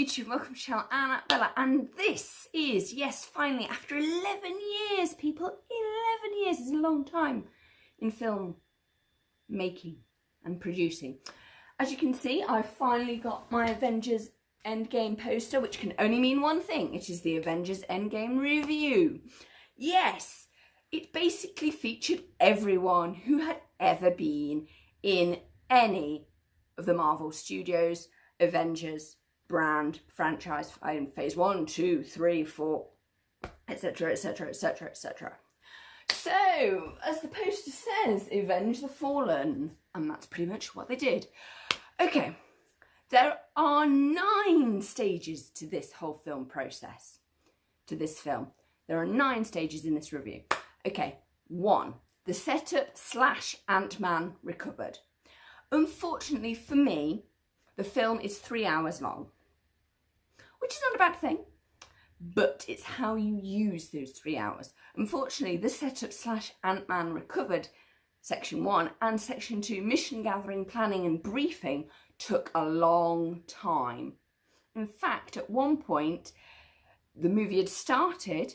YouTube, welcome to channel Anna Bella, and this is, yes, finally, after 11 years, people, 11 years is a long time in film making and producing. As you can see, I finally got my Avengers Endgame poster, which can only mean one thing. It is the Avengers Endgame review. Yes, it basically featured everyone who had ever been in any of the Marvel Studios Avengers brand franchise in phase 1, 2, 3, 4, etc, etc, etc, etc. So, as the poster says, avenge the fallen, and that's pretty much what they did. Okay, there are 9 stages to this whole film process, to this film. There are 9 stages in this review. Okay, 1, the setup / Ant-Man recovered. Unfortunately for me, the film is 3 hours long, which is not a bad thing, but it's how you use those 3 hours. Unfortunately, the setup / Ant-Man recovered section 1 and section 2, mission gathering, planning and briefing, took a long time. In fact, at one point, the movie had started,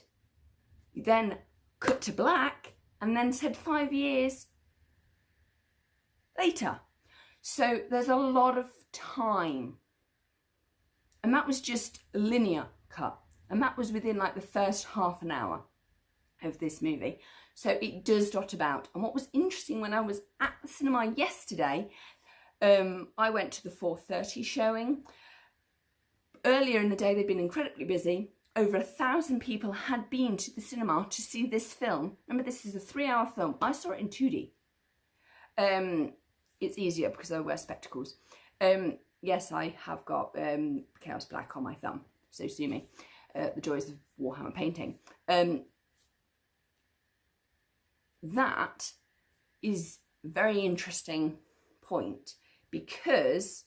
then cut to black, and then said 5 years later. So there's a lot of time. And that was just a linear cut. And that was within like the first half an hour of this movie. So it does dot about. And what was interesting, when I was at the cinema yesterday, I went to the 4:30 showing. Earlier in the day, they'd been incredibly busy. Over 1,000 people had been to the cinema to see this film. Remember, this is a 3-hour film. I saw it in 2D. It's easier because I wear spectacles. Yes, I have got Chaos Black on my thumb, so sue me. The joys of Warhammer painting. That is a very interesting point, because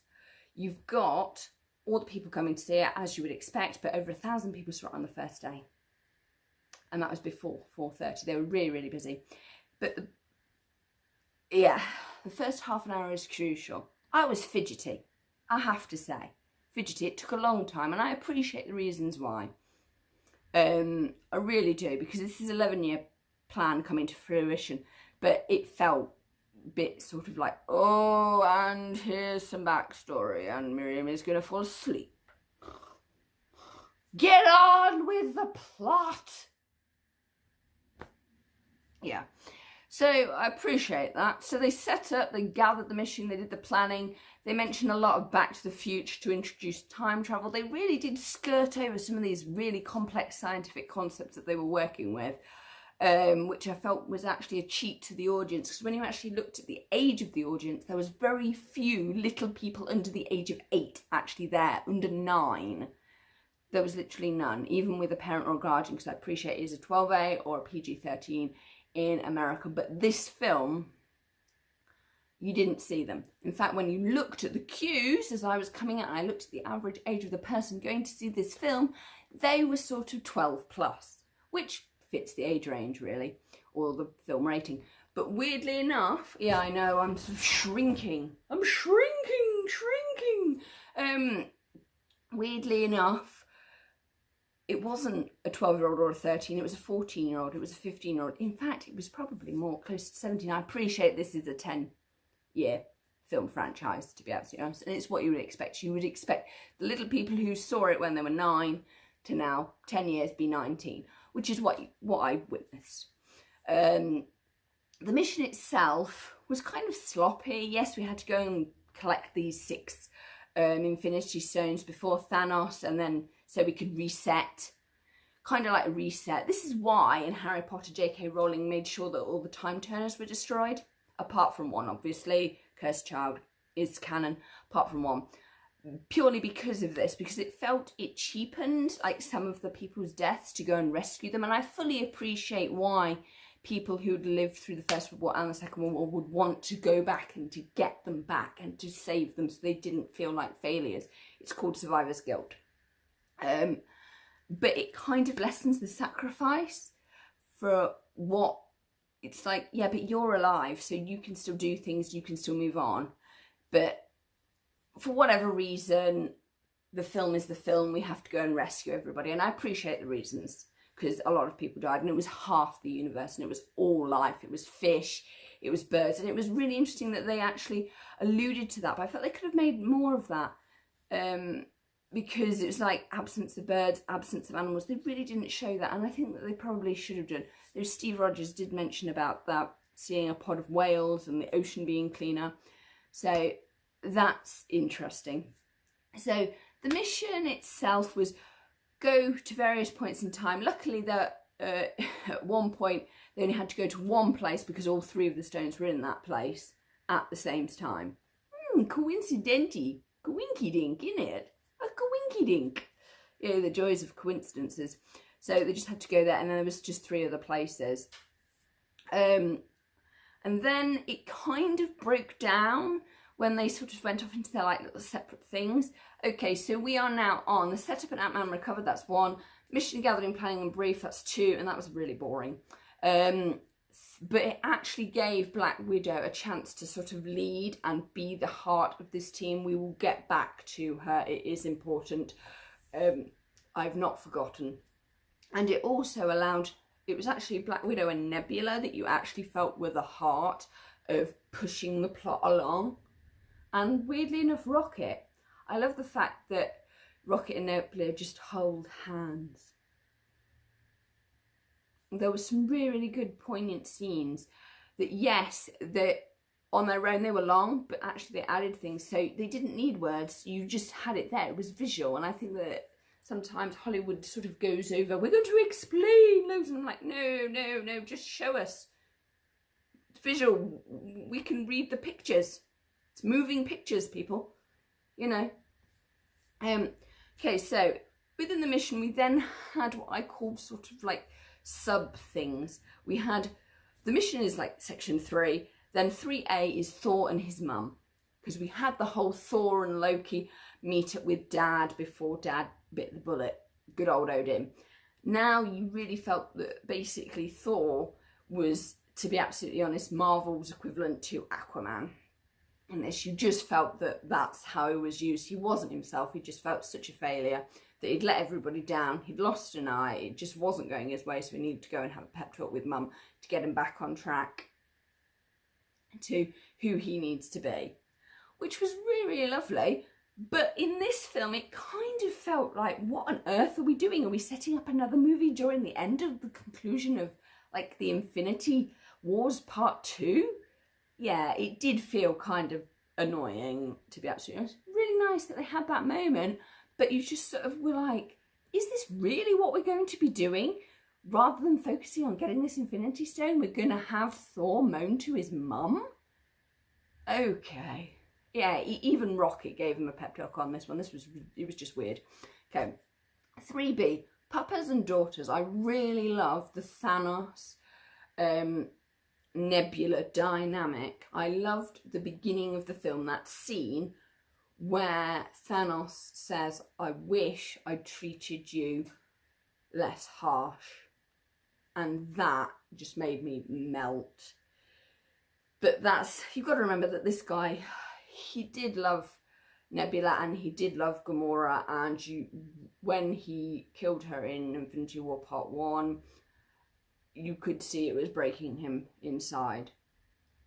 you've got all the people coming to see it, as you would expect, but over 1,000 people saw it on the first day. And that was before 4:30. They were really, really busy. But yeah, the first half an hour is crucial. I was fidgety, I have to say. Fidgety, it took a long time, and I appreciate the reasons why. I really do, because this is an 11-year plan coming to fruition, but it felt a bit sort of like, oh, and here's some backstory, and Miriam is going to fall asleep. Get on with the plot! Yeah. So I appreciate that. So they set up, they gathered the mission, they did the planning. They mentioned a lot of Back to the Future to introduce time travel. They really did skirt over some of these really complex scientific concepts that they were working with, which I felt was actually a cheat to the audience. Because when you actually looked at the age of the audience, there was very few little people under the age of 8 actually there, under 9. There was literally none, even with a parent or a guardian, because I appreciate it is a 12A or a PG-13 in America. But this film, you didn't see them. In fact, when you looked at the queues as I was coming out, and I looked at the average age of the person going to see this film, they were sort of 12 plus, which fits the age range really, or the film rating. But weirdly enough, yeah, I know, I'm sort of shrinking. I'm shrinking. Weirdly enough, it wasn't a 12-year-old or a 13, it was a 14-year-old, it was a 15-year-old. In fact, it was probably more close to 17. I appreciate this is a 10-year film franchise, to be absolutely honest, and it's what you would expect. You would expect the little people who saw it when they were 9 to now, 10 years, be 19, which is what I witnessed. The mission itself was kind of sloppy. Yes, we had to go and collect these 6 Infinity Stones before Thanos, and then so we could reset, kind of like a reset. This is why in Harry Potter, J.K. Rowling made sure that all the time turners were destroyed, apart from one, obviously. Cursed Child is canon, apart from one. Purely because of this, because it felt it cheapened like some of the people's deaths to go and rescue them. And I fully appreciate why people who'd lived through the First World War and the Second World War would want to go back and to get them back and to save them so they didn't feel like failures. It's called survivor's guilt. But it kind of lessens the sacrifice for what it's like. Yeah, but you're alive, so you can still do things, you can still move on. But for whatever reason, the film is the film, we have to go and rescue everybody. And I appreciate the reasons, because a lot of people died, and it was half the universe, and it was all life. It was fish, it was birds, and it was really interesting that they actually alluded to that. But I felt they could have made more of that, because it was like absence of birds, absence of animals. They really didn't show that, and I think that they probably should have done. There's Steve Rogers did mention about that, seeing a pod of whales and the ocean being cleaner. So that's interesting. So the mission itself was go to various points in time. Luckily, that at one point they only had to go to one place because all 3 of the stones were in that place at the same time. Coincidentally, coinky dink, innit? A coinky dink. You know, the joys of coincidences. So they just had to go there, and then there was just 3 other places. And then it kind of broke down when they sort of went off into their like little separate things. Okay, so we are now on the setup and Ant-Man recovered, that's 1. Mission gathering, planning and brief, that's 2, and that was really boring. But it actually gave Black Widow a chance to sort of lead and be the heart of this team. We will get back to her, it is important. I've not forgotten. And it also allowed, it was actually Black Widow and Nebula that you actually felt were the heart of pushing the plot along. And weirdly enough, Rocket. I love the fact that Rocket and Nebula just hold hands. There were some really good poignant scenes that, yes, that on their own they were long, but actually they added things. So they didn't need words. You just had it there. It was visual. And I think that sometimes Hollywood sort of goes over, we're going to explain loads. And I'm like, no, just show us. It's visual. We can read the pictures. It's moving pictures, people, you know. Okay, so within the mission, we then had what I call sort of like sub things. We had, the mission is like section 3, then 3A is Thor and his mum, because we had the whole Thor and Loki meet up with Dad before Dad bit the bullet. Good old Odin. Now you really felt that basically Thor was, to be absolutely honest, Marvel's equivalent to Aquaman. In this, you just felt that that's how he was used. He wasn't himself. He just felt such a failure that he'd let everybody down. He'd lost an eye. It just wasn't going his way, so he needed to go and have a pep talk with Mum to get him back on track to who he needs to be, which was really, really lovely. But in this film, it kind of felt like, what on earth are we doing? Are we setting up another movie during the end of the conclusion of like the Infinity Wars Part 2? Yeah, it did feel kind of annoying, to be absolutely honest. Really nice that they had that moment, but you just sort of were like, is this really what we're going to be doing? Rather than focusing on getting this Infinity Stone, we're going to have Thor moan to his mum? Okay. Yeah, even Rocket gave him a pep talk on this one. It was just weird. Okay, 3B, Papas and Daughters. I really love the Thanos Nebula dynamic. I loved the beginning of the film, that scene where Thanos says, I wish I treated you less harsh. And that just made me melt. But that's, you've got to remember that this guy, he did love Nebula and he did love Gamora, and when he killed her in Infinity War Part 1, you could see it was breaking him inside.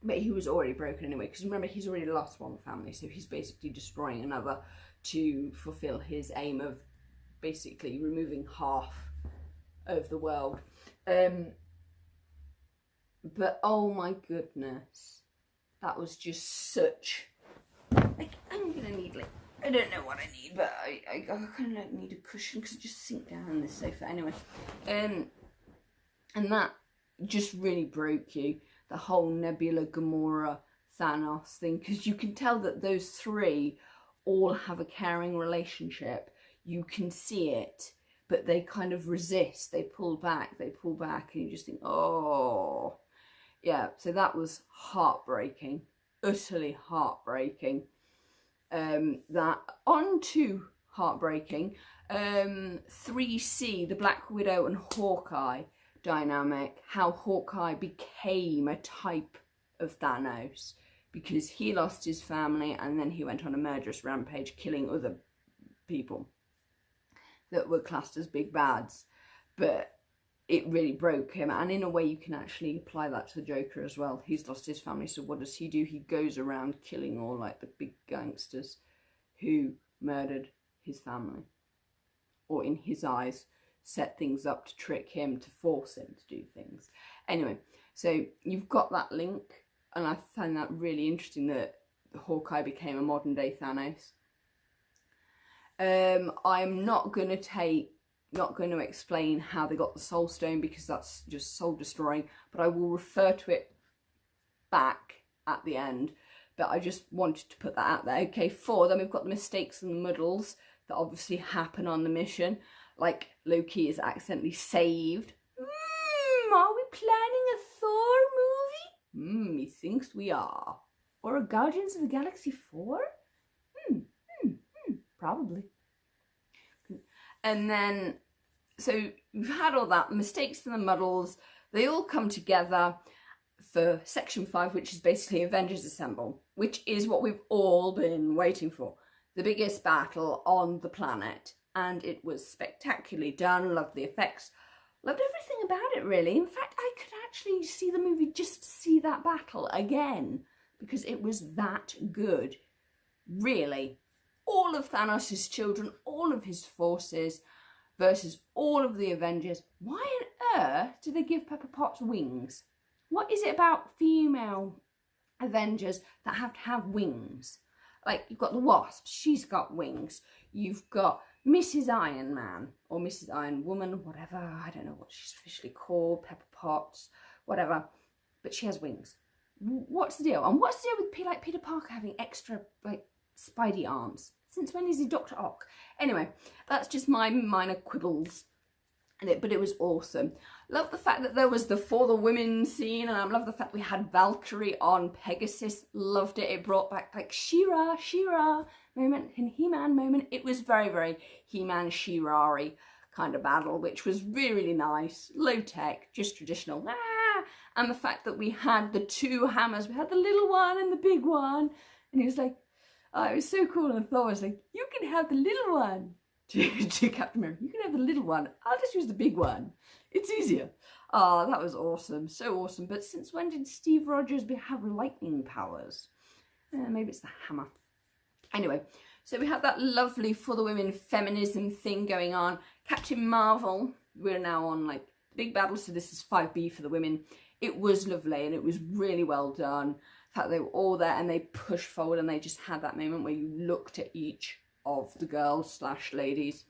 But he was already broken anyway, because remember, he's already lost one family, so he's basically destroying another to fulfill his aim of basically removing half of the world. But oh my goodness, that was just such, like, I'm gonna need, like, I don't know what I need, but I kind of need a cushion because I just sink down on this sofa anyway. And that just really broke you, the whole Nebula, Gamora, Thanos thing, because you can tell that those three all have a caring relationship. You can see it, but they kind of resist, they pull back, and you just think, oh. Yeah, so that was heartbreaking, utterly heartbreaking. That, on to heartbreaking, 3C, the Black Widow and Hawkeye dynamic, how Hawkeye became a type of Thanos because he lost his family and then he went on a murderous rampage killing other people that were classed as big bads, but it really broke him. And in a way you can actually apply that to the Joker as well. He's lost his family, so what does he do? He goes around killing all like the big gangsters who murdered his family, or in his eyes set things up to trick him, to force him to do things. Anyway, so you've got that link, and I find that really interesting that Hawkeye became a modern day Thanos. I'm not going to explain how they got the Soul Stone, because that's just soul destroying, but I will refer to it back at the end. But I just wanted to put that out there. Okay, 4, then we've got the mistakes and the muddles that obviously happen on the mission. Like, Loki is accidentally saved. Are we planning a Thor movie? Methinks we are. Or a Guardians of the Galaxy 4? Probably. And then, so we've had all that, the mistakes and the muddles, they all come together for Section 5, which is basically Avengers Assemble, which is what we've all been waiting for. The biggest battle on the planet. And it was spectacularly done, loved the effects, loved everything about it really. In fact, I could actually see the movie just to see that battle again, because it was that good, really. All of Thanos' children, all of his forces versus all of the Avengers. Why on earth do they give Pepper Potts wings? What is it about female Avengers that have to have wings? Like, you've got the Wasp, she's got wings. You've got Mrs. Iron Man, or Mrs. Iron Woman, whatever. I don't know what she's officially called, Pepper Potts, whatever. But she has wings. What's the deal? And what's the deal with Peter Parker having extra, like, Spidey arms? Since when is he Dr. Ock? Anyway, that's just my minor quibbles. But it was awesome. Love the fact that there was the For the Women scene, and I love the fact we had Valkyrie on Pegasus. Loved it. It brought back like She-Ra moment and He-Man moment. It was very, very He-Man, She-Ra-y kind of battle, which was really, really nice. Low tech, just traditional. And the fact that we had the 2 hammers. We had the little one and the big one. And he was like, oh, it was so cool. And Thor was like, you can have the little one. To Captain America, you can have the little one. I'll just use the big one. It's easier. Oh, that was awesome. So awesome. But since when did Steve Rogers have lightning powers? Maybe it's the hammer. Anyway, so we have that lovely For the Women feminism thing going on. Captain Marvel, we're now on like big battle, so this is 5B for the women. It was lovely and it was really well done. The fact they were all there and they pushed forward and they just had that moment where you looked at each of the girls / ladies.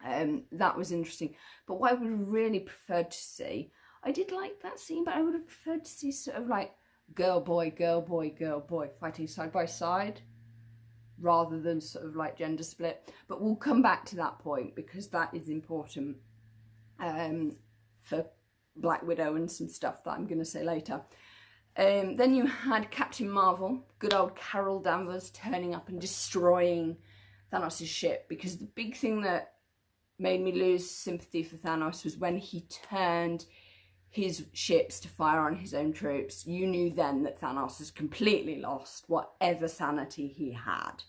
That was interesting. But what I would have really preferred to see, I did like that scene, but I would have preferred to see sort of like girl, boy, girl, boy, girl, boy fighting side by side, rather than sort of like gender split. But we'll come back to that point, because that is important for Black Widow and some stuff that I'm going to say later. Then you had Captain Marvel, good old Carol Danvers, turning up and destroying Thanos' ship, because the big thing that made me lose sympathy for Thanos was when he turned his ships to fire on his own troops. You knew then that Thanos has completely lost whatever sanity he had,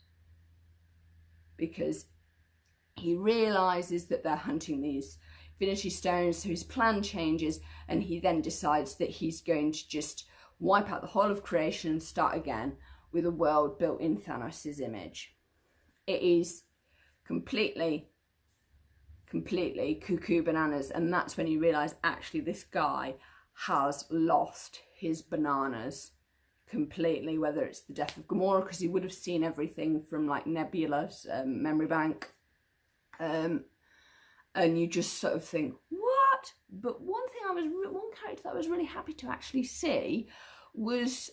because he realises that they're hunting these Infinity Stones, so his plan changes, and he then decides that he's going to just wipe out the whole of creation and start again with a world built in Thanos' image. It is completely cuckoo bananas, and that's when you realise actually this guy has lost his bananas completely, whether it's the death of Gamora, because he would have seen everything from like Nebula's memory bank, and you just sort of think, what? But one character that I was really happy to actually see was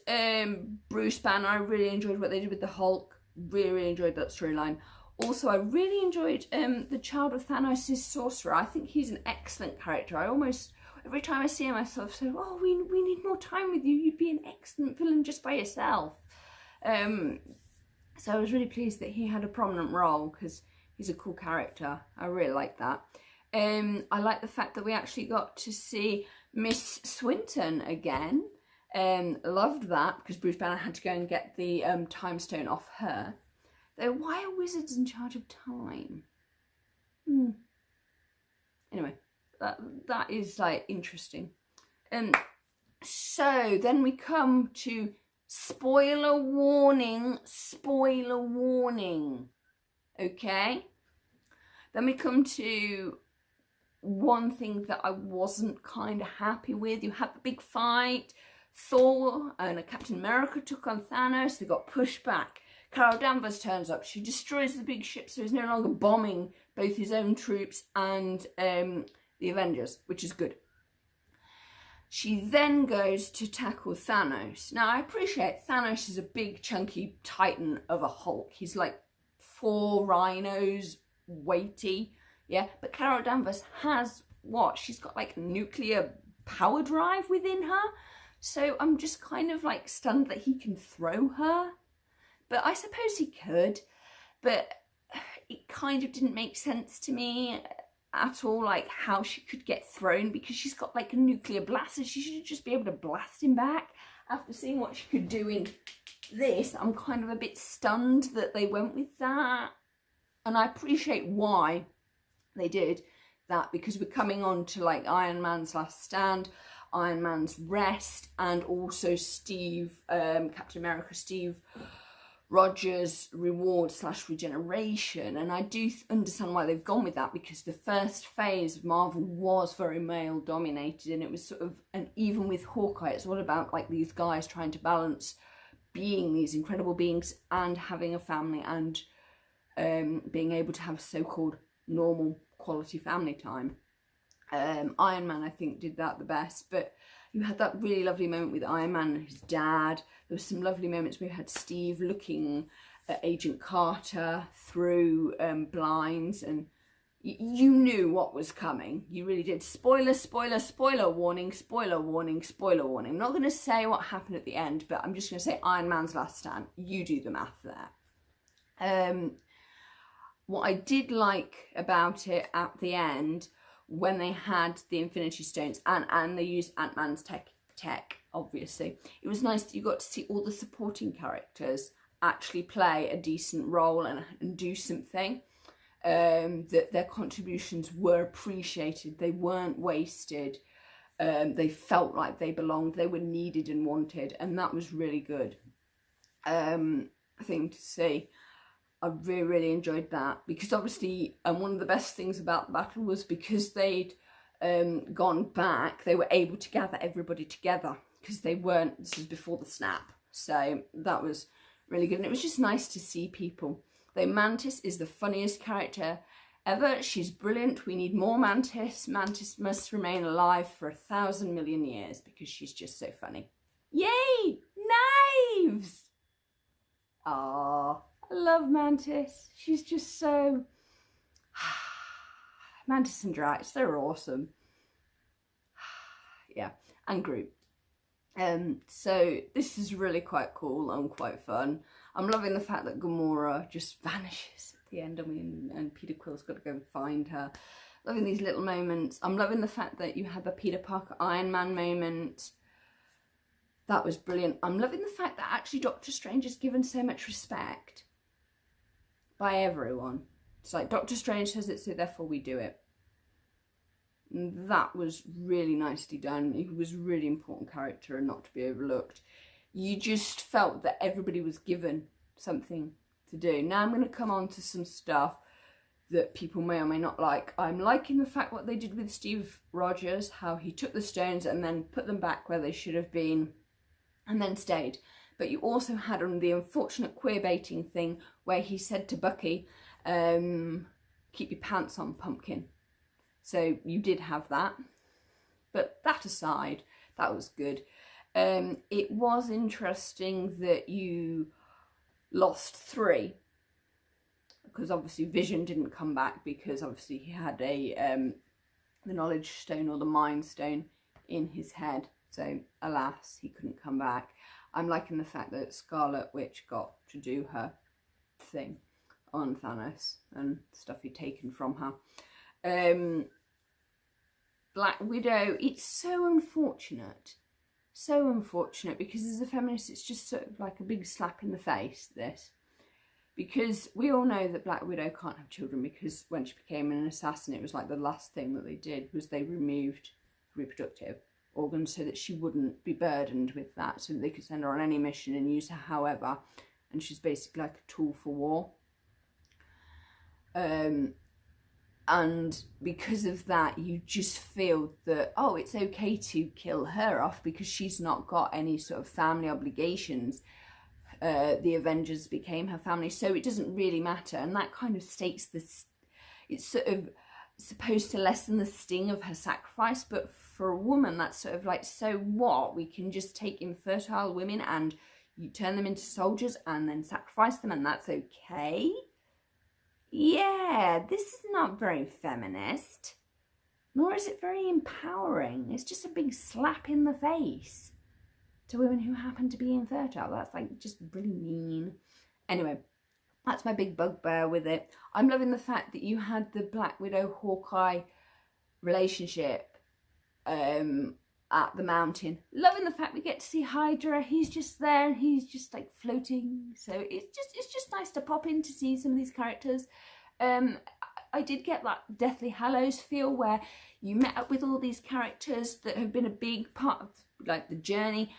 Bruce Banner. I really enjoyed what they did with the Hulk. Really enjoyed that storyline. Also, I really enjoyed the child of Thanos' sorcerer. I think he's an excellent character. I almost, every time I see him, I sort of say, oh, we need more time with you. You'd be an excellent villain just by yourself. So I was really pleased that he had a prominent role, because he's a cool character. I really like that. I like the fact that we actually got to see Miss Swinton again. Loved that, because Bruce Banner had to go and get the time stone off her. Though why are wizards in charge of time? Anyway, that is like interesting. So then we come to spoiler warning, okay? Then we come to one thing that I wasn't kind of happy with. You had the big fight. Thor and Captain America took on Thanos. They got pushed back. Carol Danvers turns up. She destroys the big ship, so he's no longer bombing both his own troops and the Avengers, which is good. She then goes to tackle Thanos. Now, I appreciate Thanos is a big, chunky titan of a Hulk. He's like 4 rhinos, weighty, yeah? But Carol Danvers has what? She's got like nuclear power drive within her. So I'm just kind of like stunned that he can throw her. But I suppose he could. But it kind of didn't make sense to me at all, like how she could get thrown, because she's got like a nuclear blaster. She should just be able to blast him back. After seeing what she could do in this, I'm kind of a bit stunned that they went with that. And I appreciate why they did that, because we're coming on to like Iron Man's last stand, Iron Man's rest, and also Captain America, Steve Rogers' reward / regeneration. And I do understand why they've gone with that, because the first phase of Marvel was very male dominated, and it was sort of, and even with Hawkeye, it's all about like these guys trying to balance being these incredible beings and having a family, and being able to have so-called normal quality family time. Iron Man, I think, did that the best, but you had that really lovely moment with Iron Man and his dad. There were some lovely moments where you had Steve looking at Agent Carter through blinds, and you knew what was coming. You really did. Spoiler, spoiler, spoiler warning, spoiler warning, spoiler warning. I'm not going to say what happened at the end, but I'm just going to say Iron Man's last stand. You do the math there. What I did like about it at the end, when they had the Infinity Stones and they used Ant-Man's tech, obviously, it was nice that you got to see all the supporting characters actually play a decent role and do something, that their contributions were appreciated, they weren't wasted, they felt like they belonged, they were needed and wanted, and that was really good thing to see. I really, really enjoyed that, because obviously one of the best things about the battle was because they'd gone back, they were able to gather everybody together, because they weren't, this was before the snap, so that was really good. And it was just nice to see people. Though Mantis is the funniest character ever. She's brilliant. We need more Mantis. Mantis must remain alive for 1,000 million years, because she's just so funny. Yay! Knives! Aww. I love Mantis. She's just so... Mantis and Drax, they're awesome. Yeah, and Groot. So this is really quite cool and quite fun. I'm loving the fact that Gamora just vanishes at the end. I mean, and Peter Quill's got to go and find her. Loving these little moments. I'm loving the fact that you had the Peter Parker Iron Man moment. That was brilliant. I'm loving the fact that actually Doctor Strange is given so much respect by everyone. It's like Doctor Strange says it, so therefore we do it. And that was really nicely done. He was a really important character and not to be overlooked. You just felt that everybody was given something to do. Now I'm going to come on to some stuff that people may or may not like. I'm liking the fact what they did with Steve Rogers, how he took the stones and then put them back where they should have been and then stayed. But you also had on the unfortunate queer baiting thing where he said to Bucky, keep your pants on, pumpkin. So you did have that. But that aside, that was good. It was interesting that you lost 3. Because obviously Vision didn't come back, because obviously he had the knowledge stone or the mind stone in his head. So alas, he couldn't come back. I'm liking the fact that Scarlet Witch got to do her thing on Thanos and stuff he'd taken from her. Black Widow, it's so unfortunate. So unfortunate, because as a feminist, it's just sort of like a big slap in the face, this. because we all know that Black Widow can't have children, because when she became an assassin, it was like the last thing that they did was they removed reproductive organs so that she wouldn't be burdened with that, so that they could send her on any mission and use her however, and she's basically like a tool for war. And because of that, you just feel that, oh, it's okay to kill her off because she's not got any sort of family obligations. The Avengers became her family, so it doesn't really matter. And that kind of states this, it's sort of supposed to lessen the sting of her sacrifice, but for a woman, that's sort of like, so what? We can just take infertile women and you turn them into soldiers and then sacrifice them, and that's okay? Yeah, this is not very feminist, nor is it very empowering. It's just a big slap in the face to women who happen to be infertile. That's like just really mean. Anyway, that's my big bugbear with it. I'm loving the fact that you had the Black Widow Hawkeye relationship at the mountain. Loving the fact we get to see Hydra. He's just there and he's just like floating. So it's just nice to pop in to see some of these characters. I did get that Deathly Hallows feel where you met up with all these characters that have been a big part of like the journey,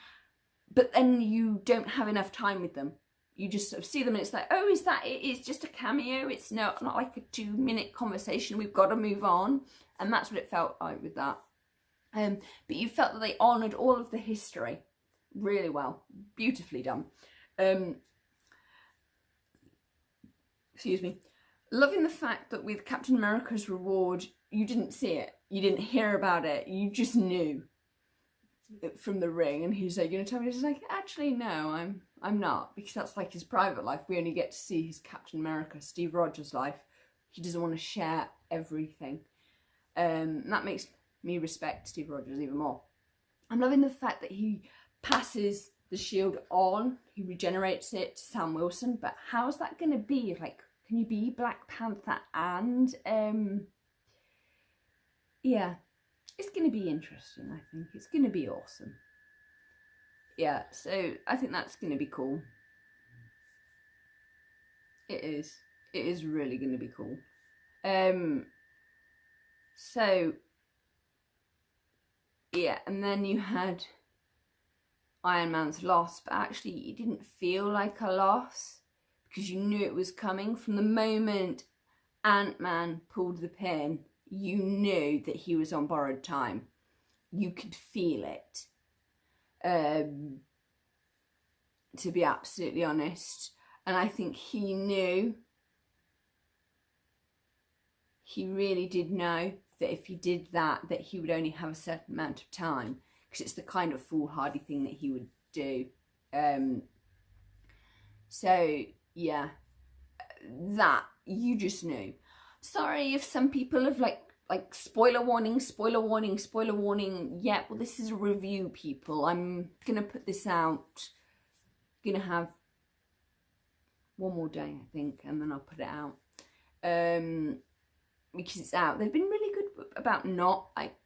but then you don't have enough time with them. You just sort of see them and it's like, oh, is that it? It's just a cameo. It's not like a 2-minute conversation. We've got to move on. And that's what it felt like with that. But you felt that they honoured all of the history really well. Beautifully done. Excuse me. Loving the fact that with Captain America's reward, you didn't see it. You didn't hear about it. You just knew from the ring. And he's like, you're going to tell me? He's like, actually, no, I'm not. Because that's like his private life. We only get to see his Captain America, Steve Rogers' life. He doesn't want to share everything. That makes me respect Steve Rogers even more. I'm loving the fact that he passes the shield on, he regenerates it to Sam Wilson, but how's that going to be? Like, can you be Black Panther and, yeah, it's going to be interesting, I think. It's going to be awesome. Yeah, so I think that's going to be cool. It is. It is really going to be cool. So, yeah, and then you had Iron Man's loss, but actually it didn't feel like a loss because you knew it was coming. From the moment Ant-Man pulled the pin, you knew that he was on borrowed time. You could feel it, to be absolutely honest. And I think he knew, he really did know that if he did that, that he would only have a certain amount of time, because it's the kind of foolhardy thing that he would do. So yeah, that you just knew. Sorry if some people have like spoiler warning. Yeah, well, this is a review, people. I'm gonna put this out. Gonna have one more day, I think, and then I'll put it out. Because it's out. They've been really good about not like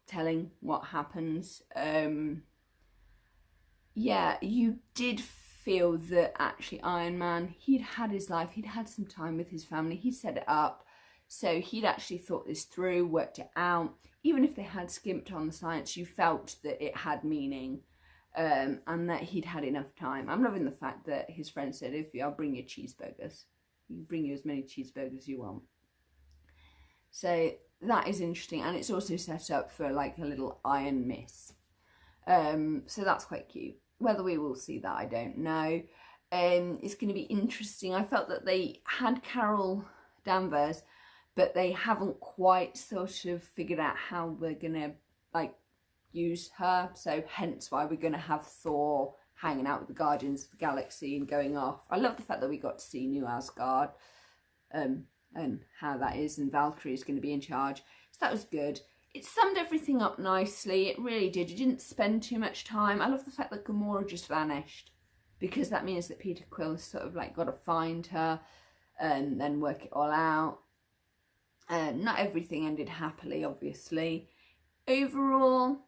telling what happens. Yeah, you did feel that actually Iron Man, he'd had his life, he'd had some time with his family, he'd set it up, so he'd actually thought this through, worked it out. Even if they had skimped on the science, you felt that it had meaning, and that he'd had enough time. I'm loving the fact that his friend said, I'll bring you cheeseburgers. You bring you as many cheeseburgers as you want. So that is interesting, and it's also set up for like a little iron miss. So that's quite cute. Whether we will see that, I don't know. It's going to be interesting. I felt that they had Carol Danvers, but they haven't quite sort of figured out how we're going to like use her. So hence why we're going to have Thor hanging out with the Guardians of the Galaxy and going off. I love the fact that we got to see New Asgard. And how that is, and Valkyrie is going to be in charge. So that was good. It summed everything up nicely. It really did. It didn't spend too much time. I love the fact that Gamora just vanished, because that means that Peter Quill has sort of like got to find her and then work it all out. Not everything ended happily, obviously. Overall,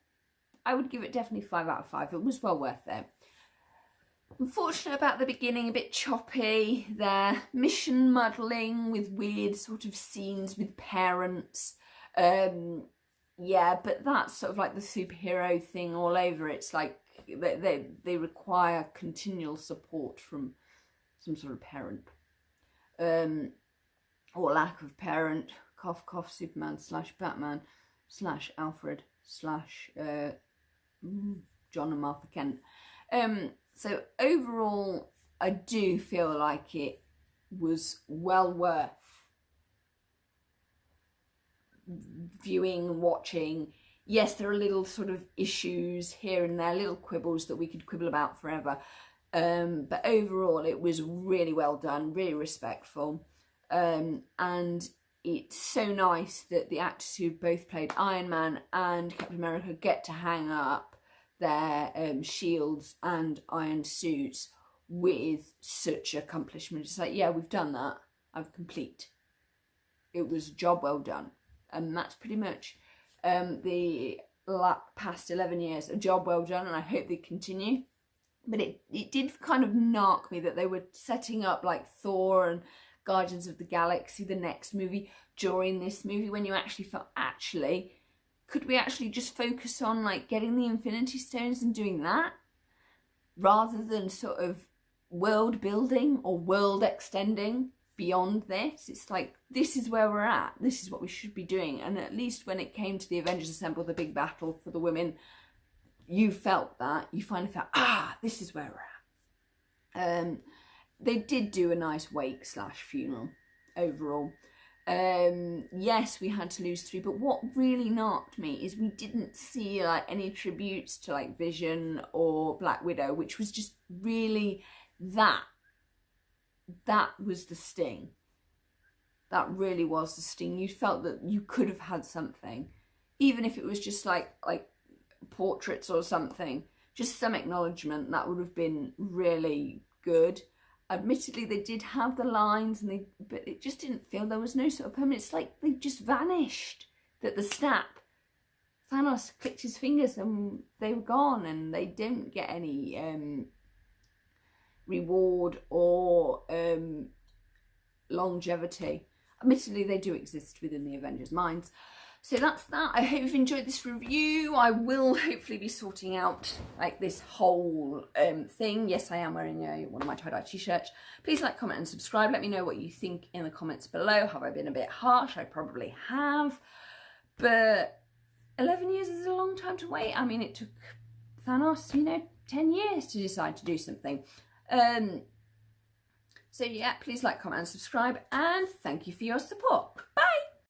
I would give it definitely 5 out of 5. It was well worth it. Unfortunate about the beginning, a bit choppy there. Mission muddling with weird sort of scenes with parents. Yeah, but that's sort of like the superhero thing all over. It's like they require continual support from some sort of parent. Or lack of parent. Cough, cough, Superman / Batman / Alfred / John and Martha Kent. So overall, I do feel like it was well worth viewing and watching. Yes, there are little sort of issues here and there, little quibbles that we could quibble about forever. But overall, it was really well done, really respectful. And it's so nice that the actors who both played Iron Man and Captain America get to hang up their shields and iron suits with such accomplishment. It's like, yeah, we've done that. I'm complete. It was a job well done. And that's pretty much the past 11 years, a job well done, and I hope they continue. But it did kind of narc me that they were setting up like Thor and Guardians of the Galaxy, the next movie, during this movie, when you actually felt, actually, could we actually just focus on like getting the Infinity Stones and doing that, rather than sort of world building or world extending beyond this? It's like, this is where we're at, this is what we should be doing. And at least when it came to the Avengers Assemble, the big battle for the women, you felt that, you finally felt, this is where we're at. They did do a nice wake / funeral overall. Yes, we had to lose 3, but what really knocked me is we didn't see like any tributes to like Vision or Black Widow, which was just really that was the sting. That really was the sting. You felt that you could have had something, even if it was just like portraits or something, just some acknowledgement. That would have been really good. Admittedly, they did have the lines, but it just didn't feel, there was no sort of permanent. It's like they just vanished. That the snap, Thanos clicked his fingers and they were gone, and they don't get any reward or longevity. Admittedly, they do exist within the Avengers' minds. So that's that. I hope you've enjoyed this review. I will hopefully be sorting out like this whole thing. Yes, I am wearing one of my tie-dye t-shirts. Please like, comment and subscribe. Let me know what you think in the comments below. Have I been a bit harsh? I probably have. But 11 years is a long time to wait. I mean, it took Thanos, 10 years to decide to do something. So yeah, please like, comment and subscribe. And thank you for your support. Bye!